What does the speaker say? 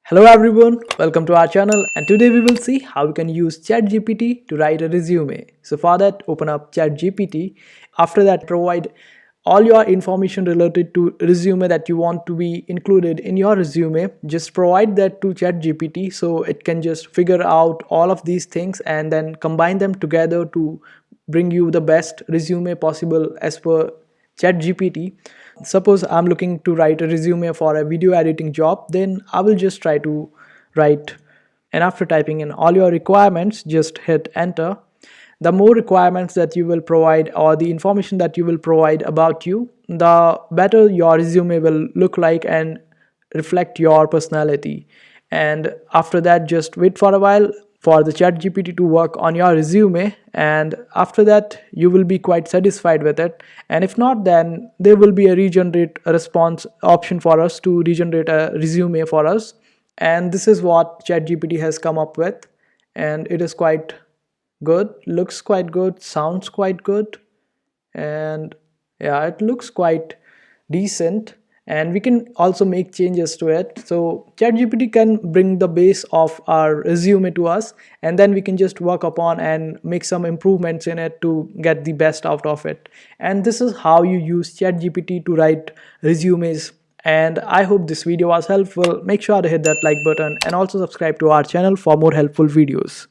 Hello everyone, welcome to our channel, and today we will see how we can use ChatGPT to write a resume. So for that, open up ChatGPT. After that, provide all your information related to resume that you want to be included in your resume. Just provide that to ChatGPT so it can just figure out all of these things and then combine them together to bring you the best resume possible as per ChatGPT. Suppose I'm looking to write a resume for a video editing job, then I will just try to write, and after typing in all your requirements, just hit enter. The more requirements that you will provide or the information that you will provide about you, the better your resume will look like and reflect your personality. And after that, just wait for a while for the chat gpt to work on your resume, and after that you will be quite satisfied with it. And if not, then there will be a regenerate a response option for us to regenerate a resume for us. And this is what ChatGPT has come up with, and it is quite good, looks quite good, sounds quite good, and yeah, it looks quite decent. And we can also make changes to it, so ChatGPT can bring the base of our resume to us, and then we can just work upon and make some improvements in it to get the best out of it. And this is how you use ChatGPT to write resumes. And I hope this video was helpful. Make sure to hit that like button and also subscribe to our channel for more helpful videos.